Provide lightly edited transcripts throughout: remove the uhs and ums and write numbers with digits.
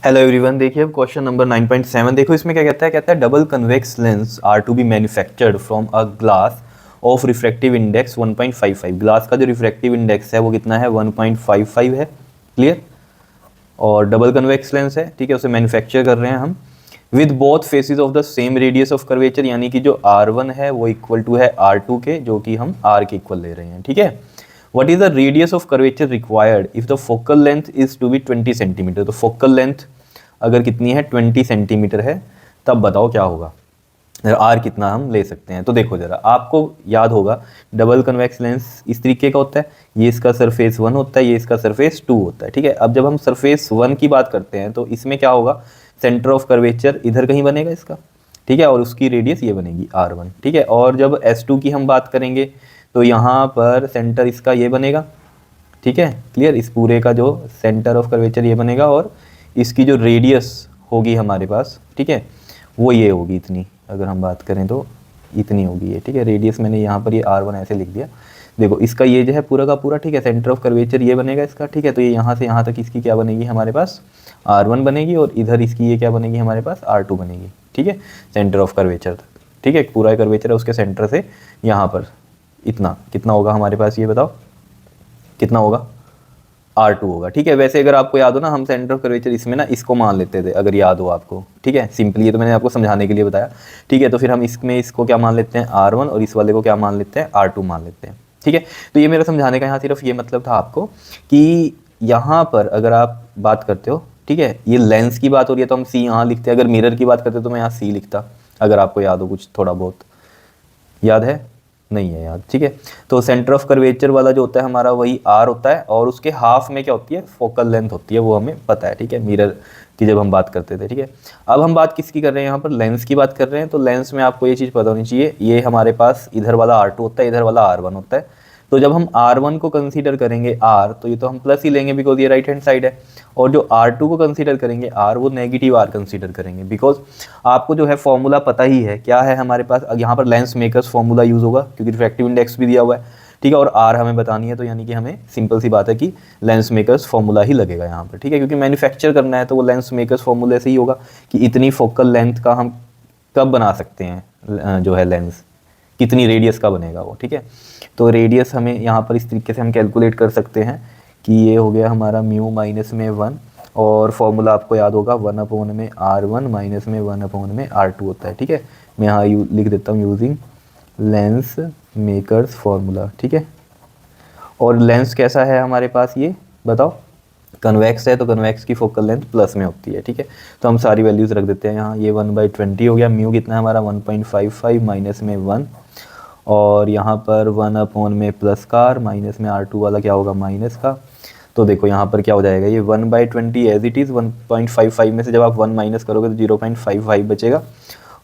Hello everyone, देखिए अब question number 9.7 देखो, इसमें क्या कहता है double convex lens are to be manufactured from a glass of refractive index 1.55। Glass का जो रिफ्रैक्टिव इंडेक्स है वो कितना है, 1.55 है। क्लियर। और डबल कन्वेक्स लेंस है, ठीक है, उसे मैन्युफैक्चर कर रहे हैं हम with both faces of the same radius of curvature, यानी कि जो R1 है वो इक्वल टू है R2 के, जो कि हम R के इक्वल ले रहे हैं। ठीक है। What is the radius of curvature required if the focal length is to be 20 centimetre. तो फोकल लेंथ अगर कितनी है, 20 सेंटीमीटर है, तब बताओ क्या होगा, आर कितना हम ले सकते हैं। तो देखो जरा, आपको याद होगा डबल कन्वेक्स लेंस इस तरीके का होता है, ये इसका सरफेस 1 होता है, ये इसका सरफेस 2 होता है। ठीक है। अब जब हम सरफेस 1 की बात करते हैं तो इसमें क्या होगा, सेंटर ऑफ कर्वेचर इधर कहीं बनेगा इसका, ठीक है, और उसकी रेडियस ये बनेगी R1। ठीक है। और जब S2 की हम बात करेंगे तो यहाँ पर सेंटर इसका ये बनेगा। ठीक है, क्लियर। इस पूरे का जो सेंटर ऑफ कर्वेचर ये बनेगा और इसकी जो रेडियस होगी हमारे पास, ठीक है, वो ये होगी इतनी, अगर हम बात करें तो इतनी होगी ये। ठीक है, रेडियस मैंने यहाँ पर ये R1 ऐसे लिख दिया। देखो इसका ये जो है पूरा का पूरा, ठीक है, सेंटर ऑफ कर्वेचर ये बनेगा इसका। ठीक है, तो ये यहाँ से यहाँ तक इसकी क्या बनेगी हमारे पास, R1 बनेगी, और इधर इसकी ये क्या बनेगी हमारे पास, R2 बनेगी। ठीक है, सेंटर ऑफ कर्वेचर तक। ठीक है, पूरा कर्वेचर है उसके सेंटर से यहाँ पर इतना, कितना होगा हमारे पास, ये बताओ कितना होगा, R2 होगा। ठीक है। वैसे अगर आपको याद हो ना, हम सेंटर ऑफ कर्वेचर इसमें ना इसको मान लेते थे, अगर याद हो आपको। ठीक है, सिंपली ये तो मैंने आपको समझाने के लिए बताया। ठीक है, तो फिर हम इसमें इसको क्या मान लेते हैं, R1, और इस वाले को क्या मान लेते हैं, R2 मान लेते हैं। ठीक है, तो ये मेरा समझाने का यहाँ सिर्फ ये मतलब था आपको कि यहाँ पर अगर आप बात करते हो, ठीक है, ये लेंस की बात हो रही है तो हम C यहाँ लिखते हैं, अगर मिरर की बात करते तो मैं यहाँ C लिखता, अगर आपको याद हो कुछ थोड़ा बहुत। याद है, नहीं है याद। ठीक है, तो सेंटर ऑफ कर्वेचर वाला जो होता है हमारा वही R होता है, और उसके हाफ में क्या होती है, फोकल लेंथ होती है, वो हमें पता है। ठीक है, मिरर की जब हम बात करते थे। ठीक है, अब हम बात किसकी कर रहे हैं, यहाँ पर लेंस की बात कर रहे हैं। तो लेंस में आपको ये चीज़ पता होनी चाहिए, ये हमारे पास इधर वाला R2 होता है, इधर वाला R1 होता है। तो जब हम R1 को कंसीडर करेंगे R, तो ये तो हम प्लस ही लेंगे बिकॉज ये राइट हैंड साइड है, और जो R2 को कंसीडर करेंगे R, वो नेगेटिव R कंसीडर करेंगे, बिकॉज आपको जो है फॉर्मूला पता ही है क्या है हमारे पास, यहाँ पर लेंस मेकर्स फॉर्मूला यूज़ होगा क्योंकि रिफ्रैक्टिव इंडेक्स भी दिया हुआ है। ठीक है, और R हमें बतानी है, तो यानी कि हमें सिंपल सी बात है कि लेंस मेकर्स फॉर्मूला ही लगेगा यहाँ पर। ठीक है, क्योंकि मैन्युफैक्चर करना है तो वो लेंस मेकर्स फॉर्मूले से ही होगा कि इतनी फोकल लेंथ का हम कब बना सकते हैं, जो है लेंस कितनी रेडियस का बनेगा वो। ठीक है, तो रेडियस हमें यहाँ पर इस तरीके से हम कैलकुलेट कर सकते हैं कि ये हो गया हमारा म्यू माइनस में 1, और फॉर्मूला आपको याद होगा 1 में R1 माइनस में 1 में R2 होता है। ठीक है, मैं यहाँ लिख देता हूँ यूजिंग लेंस मेकर्स फॉर्मूला। ठीक है, और लेंस कैसा है हमारे पास ये बताओ, कन्वेक्स है, तो कन्वेक्स की फोकल लेंथ प्लस में होती है। ठीक है, तो हम सारी वैल्यूज़ रख देते हैं यहाँ। ये 1/20 हो गया, म्यू कितना है हमारा 1.55 माइनस में 1, और यहाँ पर 1 में प्लस का R माइनस में R2 वाला क्या होगा, माइनस का। तो देखो यहाँ पर क्या हो जाएगा, ये 1/20 एज इट इज़, 1.55 में से जब आप 1 माइनस करोगे तो 0.55 बचेगा,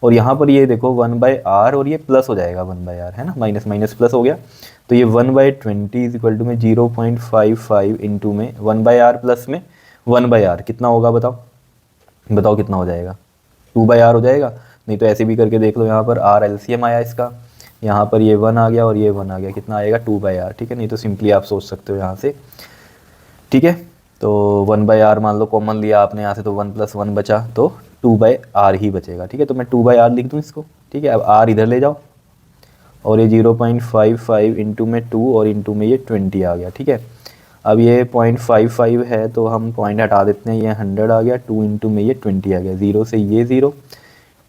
और यहाँ पर ये देखो 1/R, और ये प्लस हो जाएगा 1/R, है ना, माइनस माइनस प्लस हो गया। तो ये 1/20 इज इक्वल टू में 0.55 इंटू में 1/R प्लस में 1/R कितना होगा बताओ, बताओ कितना हो जाएगा, 2/R हो जाएगा। नहीं तो ऐसे भी करके देख लो, यहाँ पर R LCM आया इसका, यहाँ पर ये 1 आ गया और ये 1 आ गया, कितना आएगा 2/R। ठीक है, नहीं तो सिंपली आप सोच सकते हो यहाँ से। ठीक है, तो 1/R मान लो कॉमन लिया आपने यहाँ से, तो 1 + 1 बचा, तो 2/R ही बचेगा। ठीक है, तो मैं 2/R लिख दूँ इसको। ठीक है, अब R इधर ले जाओ, और ये 0.55 इंटू में 2 और इंटू में ये 20 आ गया। ठीक है, अब ये 0.55 है तो हम पॉइंट हटा देते हैं, ये 100 आ गया, 2 इंटू में ये 20 आ गया, 0 से ये 0,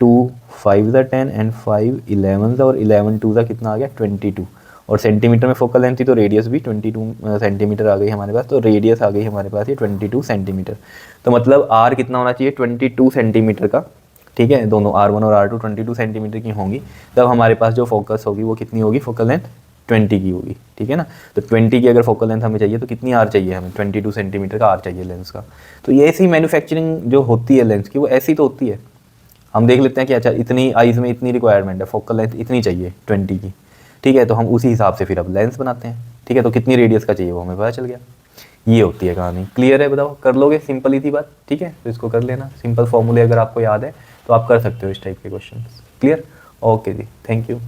2 5 ज़ा 10 एंड 5 11 ज़ा, और 11 2 ज़ा कितना आ गया 22, और सेंटीमीटर में फोकल लेंथ थी तो रेडियस भी 22 सेंटीमीटर आ गई हमारे पास, तो रेडियस आ गई हमारे पास ये 22 सेंटीमीटर। तो मतलब R कितना होना चाहिए, 22 सेंटीमीटर का। ठीक है, दोनों R1 और R2 22 सेंटीमीटर की होंगी, तब हमारे पास जो फोकस होगी वो कितनी होगी, फोकल लेंथ 20 की होगी। ठीक है ना, तो 20 की अगर फोकल लेंथ हमें चाहिए तो कितनी R चाहिए हमें, 22 सेंटीमीटर का R चाहिए लेंस का। तो ये ऐसी मैन्युफैक्चरिंग जो होती है लेंस की वो ऐसी तो होती है। हम देख लेते हैं कि अच्छा इतनी आइज़ में इतनी रिक्वायरमेंट है, फोकल लेंथ इतनी चाहिए 20 की। ठीक है, तो हम उसी हिसाब से फिर अब लेंस बनाते हैं। ठीक है, तो कितनी रेडियस का चाहिए वो हमें पता चल गया। ये होती है कहानी। क्लियर है, बताओ कर लोगे, सिंपल ही थी बात। ठीक है, तो इसको कर लेना, सिंपल फॉर्मूले अगर आपको याद है तो आप कर सकते हो इस टाइप के क्वेश्चन। क्लियर, ओके जी, थैंक यू।